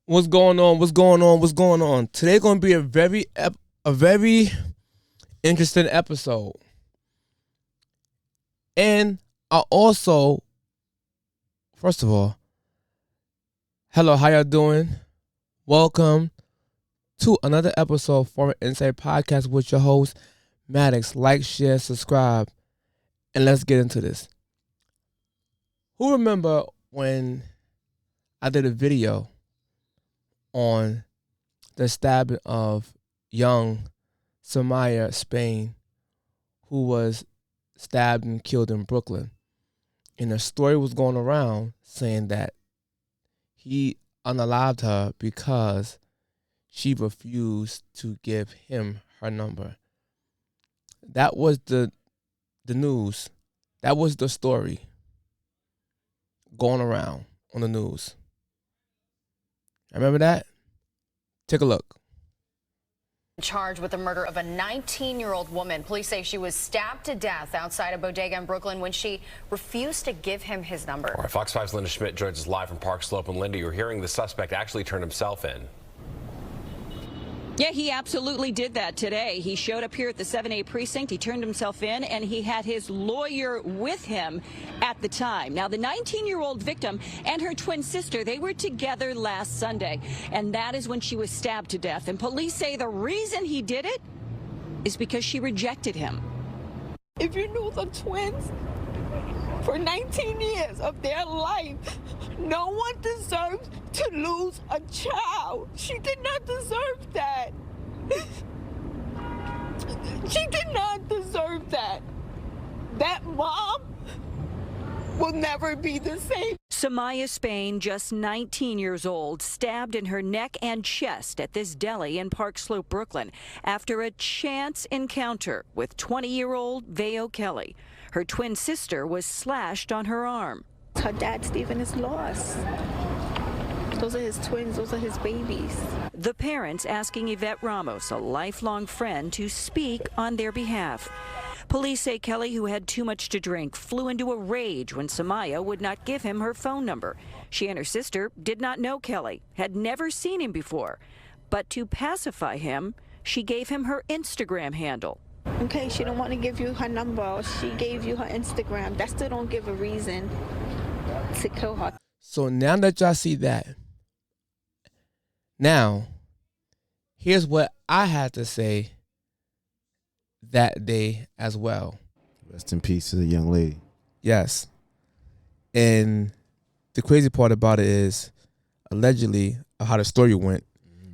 What's going on? What's going on? What's going on? Today gonna be a very interesting episode. And I also, first of all, hello, how y'all doing? Welcome to another episode of Foreign Insight Podcast with your host, Maddox. Like, share, subscribe, and let's get into this. Who remember when I did a video on the stabbing of young Samyia, Spain, who was stabbed and killed in Brooklyn? And a story was going around saying that he unalived her because she refused to give him her number. That was the news. That was the story going around on the news. Remember that? Take a look. Charged with the murder of a 19-year-old woman. Police say she was stabbed to death outside a bodega in Brooklyn when she refused to give him his number. All right, Fox 5's Linda Schmidt joins us live from Park Slope. And Linda, you're hearing the suspect actually turned himself in. Yeah, he absolutely did that today. He showed up here at the 7A precinct. He turned himself in, and he had his lawyer with him at the time. Now, the 19-year-old victim and her twin sister, they were together last Sunday, and that is when she was stabbed to death. And police say the reason he did it is because she rejected him. If you knew the twins for 19 years of their life, no one deserves to lose a child. She did not deserve that. She did not deserve that. That mom will never be the same. Samyia, Spain, just 19 years old, stabbed in her neck and chest at this deli in Park Slope, Brooklyn, after a chance encounter with 20-year-old Veo Kelly. Her twin sister was slashed on her arm. Her dad, Stephen, is lost. Those are his twins. Those are his babies. The parents asking Yvette Ramos, a lifelong friend, to speak on their behalf. Police say Kelly, who had too much to drink, flew into a rage when Samyia would not give him her phone number. She and her sister did not know Kelly, had never seen him before. But to pacify him, she gave him her Instagram handle. Okay, she don't want to give you her number. She gave you her Instagram. That still don't give a reason to kill her. So now that y'all see that, now, here's what I had to say that day as well. Rest in peace to the young lady. Yes. And the crazy part about it is, allegedly, how the story went,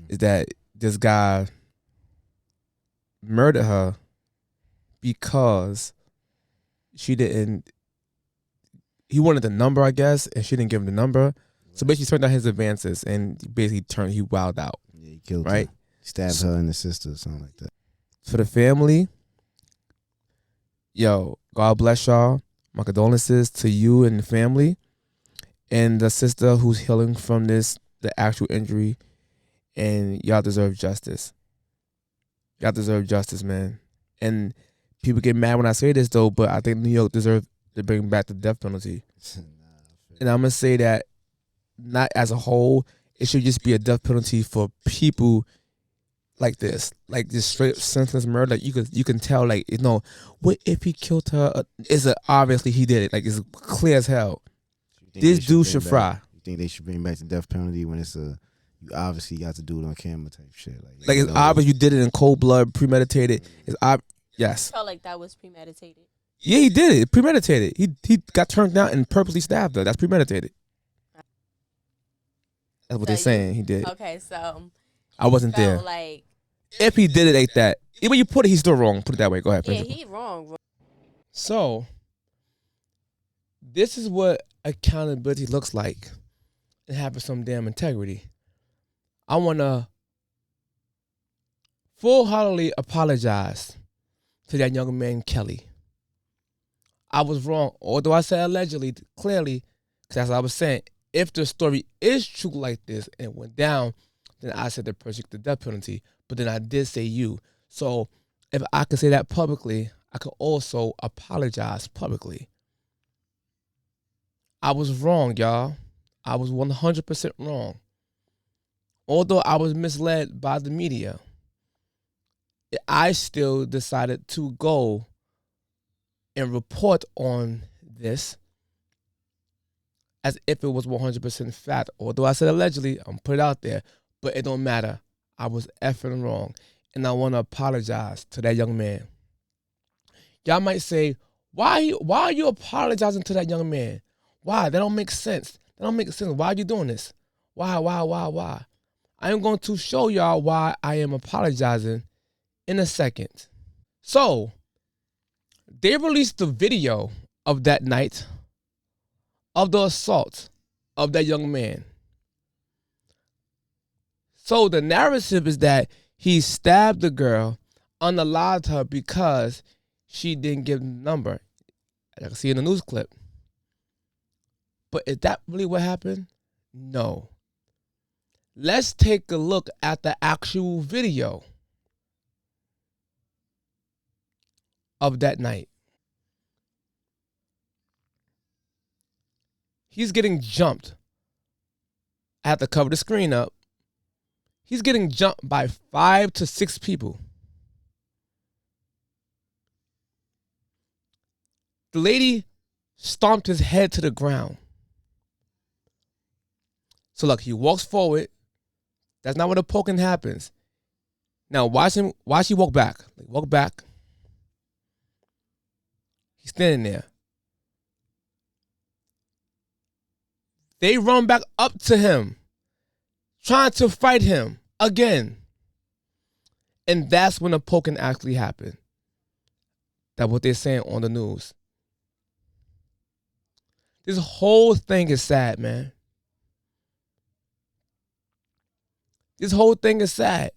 is that this guy murdered her because he wanted the number, I guess, and she didn't give him the number. So basically turned down his advances and basically he wilded out. Yeah, he killed right? her. Stabbed her and the sister or something like that. For the family, yo, God bless y'all. My condolences to you and the family. And the sister who's healing from the actual injury. And y'all deserve justice. Y'all deserve justice, man. And people get mad when I say this, though, but I think New York deserves to bring back the death penalty. And I'm going to say that not as a whole, it should just be a death penalty for people like this straight senseless murder. Like you can tell, like, you know, what if he killed her? Obviously he did it. Like, it's clear as hell. This dude should fry. You think they should bring back the death penalty when you obviously got to do it on camera type shit? Like it's obvious you did it in cold blood, premeditated. Yes. I felt like that was premeditated. Yeah, he did it. Premeditated. He got turned down and purposely stabbed her. That's premeditated. That's what they're saying. He did. Okay, so I wasn't there. Like, if he did it like that, even you put it, he's still wrong. Put it that way. Go ahead. yeah, Principal. he wrong. So this is what accountability looks like, and having some damn integrity. I want to full-heartedly apologize to that young man, Kelly. I was wrong, although I said allegedly, clearly, because as I was saying, if the story is true like this and it went down, then I said the person get the death penalty. But then I did say you. So if I could say that publicly, I could also apologize publicly. I was wrong, y'all. I was 100% wrong. although I was misled by the media, I still decided to go and report on this as if it was 100% fact. Although I said allegedly, I'm put it out there, but it don't matter. I was effing wrong, and I want to apologize to that young man. Y'all might say, why are you apologizing to that young man? Why? That don't make sense. That don't make sense. Why are you doing this? Why? I am going to show y'all why I am apologizing in a second. So, they released the video of that night of the assault of that young man. So the narrative is that he stabbed the girl, unalived her because she didn't give him the number. I can see in the news clip. But is that really what happened? No. Let's take a look at the actual video of that night. He's getting jumped. I have to cover the screen up. He's getting jumped by 5 to 6 people. The lady stomped his head to the ground. So look, he walks forward. That's not where the poking happens. Now watch she walk back. Walk back. He's standing there. They run back up to him, trying to fight him again. And that's when the poking actually happened. That's what they're saying on the news. This whole thing is sad, man. This whole thing is sad.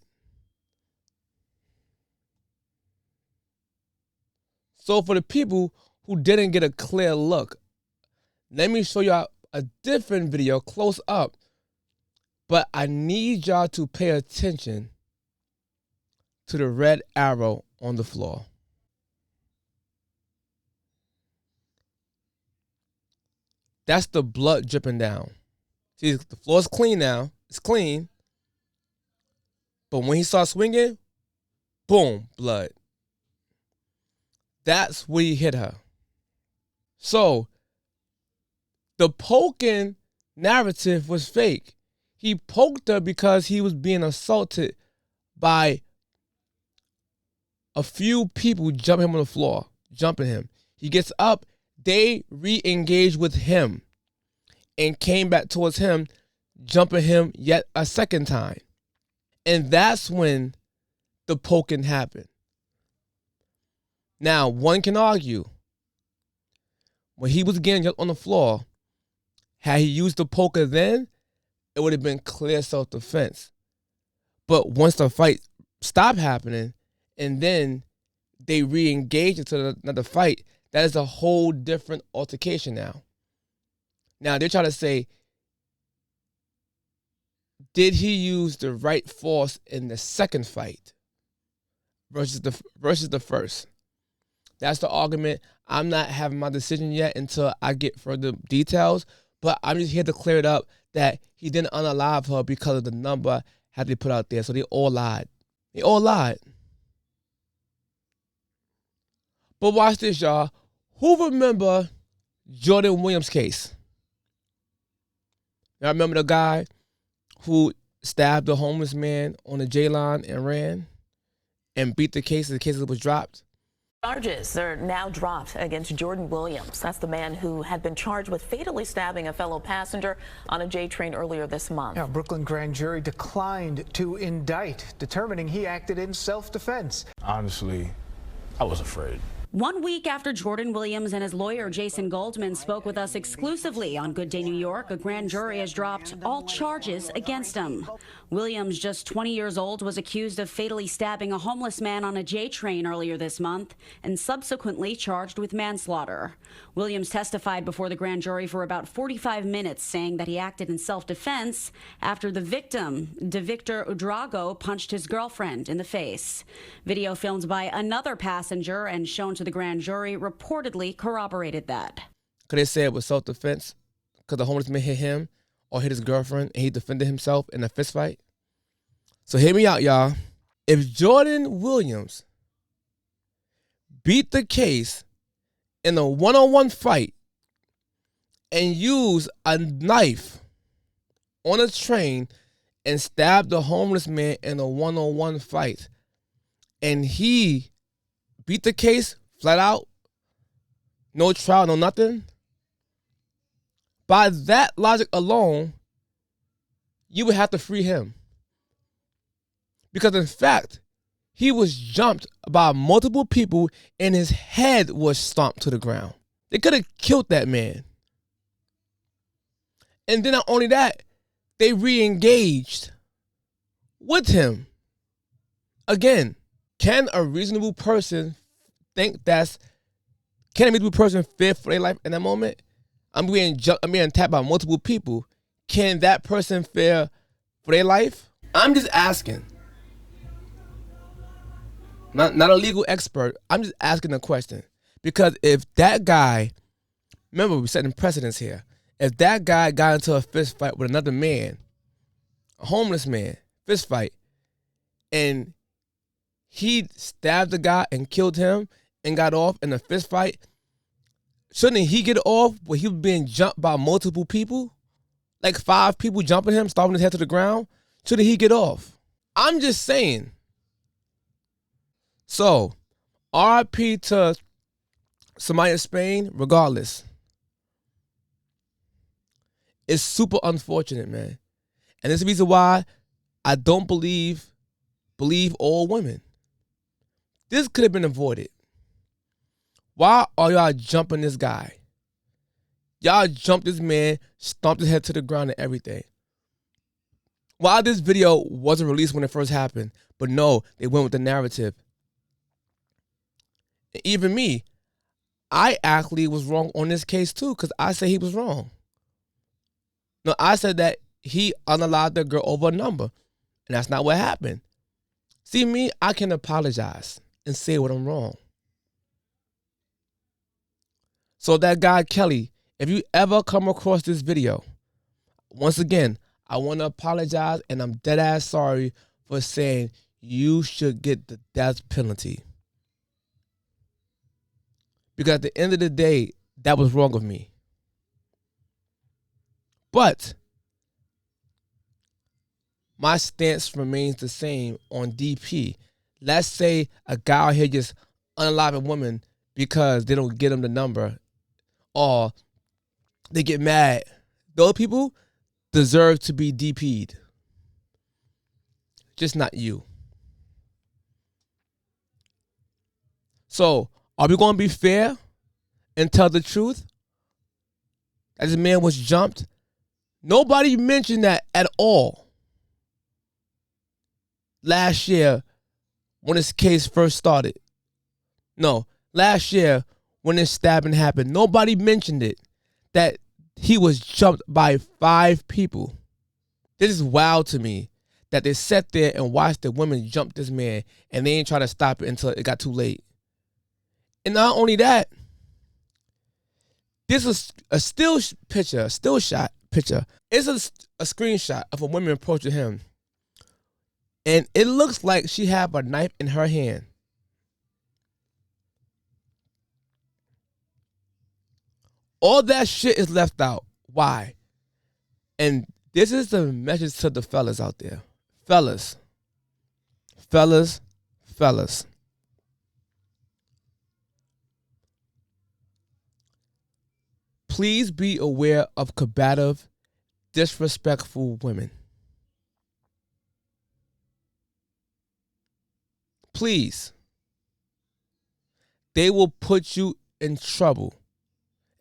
So for the people who didn't get a clear look, let me show y'all a different video close up. But I need y'all to pay attention to the red arrow on the floor. That's the blood dripping down. See, the floor is clean now. It's clean. But when he starts swinging, boom, blood. That's where he hit her. So, the poking narrative was fake. He poked her because he was being assaulted by a few people jumping him on the floor, jumping him. He gets up, they re-engage with him and came back towards him, jumping him yet a second time. And that's when the poking happened. Now, one can argue, when he was getting jumped on the floor, had he used the poker then, it would have been clear self-defense. But once the fight stopped happening, and then they re-engaged into another fight, that is a whole different altercation now. Now, they're trying to say, did he use the right force in the second fight versus the first? That's the argument. I'm not having my decision yet until I get further details, but I'm just here to clear it up that he didn't unalive her because of the number had to be put out there. So they all lied. They all lied. But watch this, y'all. Who remember Jordan Williams' case? Y'all remember the guy who stabbed a homeless man on the J line and ran and beat the case? The case was dropped. Charges are now dropped against Jordan Williams. That's the man who had been charged with fatally stabbing a fellow passenger on a J train earlier this month. Now, Brooklyn grand jury declined to indict, determining he acted in self-defense. Honestly, I was afraid. 1 week after Jordan Williams and his lawyer Jason Goldman spoke with us exclusively on Good Day New York, a grand jury has dropped all charges against him. Williams, just 20 years old, was accused of fatally stabbing a homeless man on a J train earlier this month and subsequently charged with manslaughter. Williams testified before the grand jury for about 45 minutes, saying that he acted in self-defense after the victim, DeVictor Udrago, punched his girlfriend in the face. Video filmed by another passenger and shown to the grand jury reportedly corroborated that. Could they say it was self-defense because the homeless man hit him or hit his girlfriend and he defended himself in a fist fight? So hear me out, y'all. If Jordan Williams beat the case in a one-on-one fight and used a knife on a train and stabbed a homeless man in a one-on-one fight, and he beat the case flat out, no trial, no nothing, by that logic alone, you would have to free him. Because in fact, he was jumped by multiple people and his head was stomped to the ground. They could have killed that man. And then not only that, they re-engaged with him. Again, can a reasonable person fear for their life in that moment? I'm being attacked by multiple people. Can that person fear for their life? I'm just asking. Not a legal expert. I'm just asking a question. Because if that guy, remember we're setting precedents here. If that guy got into a fist fight with another man, a homeless man, fist fight, and he stabbed the guy and killed him and got off in a fist fight, shouldn't he get off when he was being jumped by multiple people? Like 5 people jumping him, stomping his head to the ground? Shouldn't he get off? I'm just saying. So, RIP to Samyia Spain, regardless. It's super unfortunate, man. And this is the reason why I don't believe all women. This could have been avoided. Why are y'all jumping this guy? Y'all jumped this man, stomped his head to the ground and everything. Why this video wasn't released when it first happened, but no, they went with the narrative. And even me, I actually was wrong on this case too, because I said he was wrong. No, I said that he unallowed the girl over a number, and that's not what happened. See me, I can apologize and say what I'm wrong. So that guy, Kelly, if you ever come across this video, once again, I want to apologize, and I'm dead ass sorry for saying you should get the death penalty. Because at the end of the day, that was wrong of me. But my stance remains the same on DP. Let's say a guy out here just unalive a woman because they don't get him the number, or they get mad. Those people deserve to be DP'd. Just not you. So, are we going to be fair and tell the truth? That this man was jumped? Nobody mentioned that at all last year when this case first started. No, last year when this stabbing happened, nobody mentioned it, that he was jumped by 5 people. This is wild to me that they sat there and watched the women jump this man and they ain't try to stop it until it got too late. And not only that, this is a still shot picture. It's a screenshot of a woman approaching him. And it looks like she had a knife in her hand. All that shit is left out. Why? And this is the message to the fellas out there. Fellas. Please be aware of combative, disrespectful women. Please. They will put you in trouble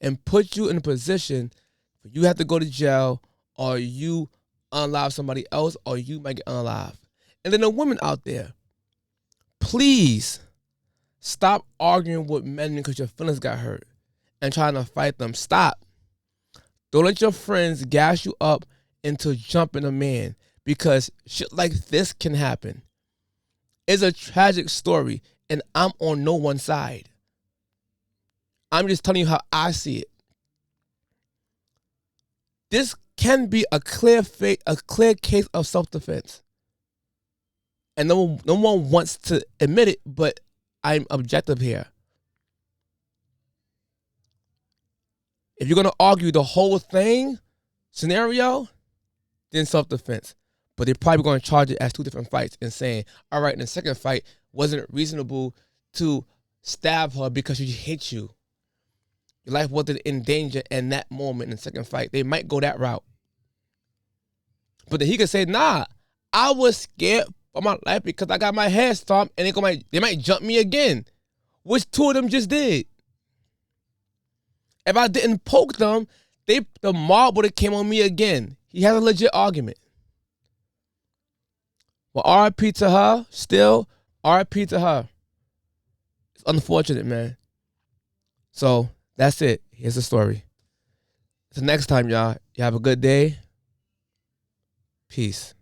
and put you in a position where you have to go to jail, or you unalive somebody else, or you might get unalived. And then the women out there, please stop arguing with men because your feelings got hurt and trying to fight them. Stop. Don't let your friends gas you up into jumping a man, because shit like this can happen. It's a tragic story, and I'm on no one side. I'm just telling you how I see it. This can be a clear case of self-defense. And no one wants to admit it, but I'm objective here. If you're going to argue the whole thing, scenario, then self-defense. But they're probably going to charge it as 2 different fights and saying, all right, in the second fight, wasn't it reasonable to stab her because she hit you? Your life wasn't in danger in that moment in the second fight. They might go that route. But then he could say, nah, I was scared for my life because I got my head stomped and they might jump me again, which 2 of them just did. If I didn't poke them, the mob would have came on me again. He has a legit argument. Well, RIP to her, still, RIP to her. It's unfortunate, man. So, that's it. Here's the story. Until next time, y'all. You have a good day. Peace.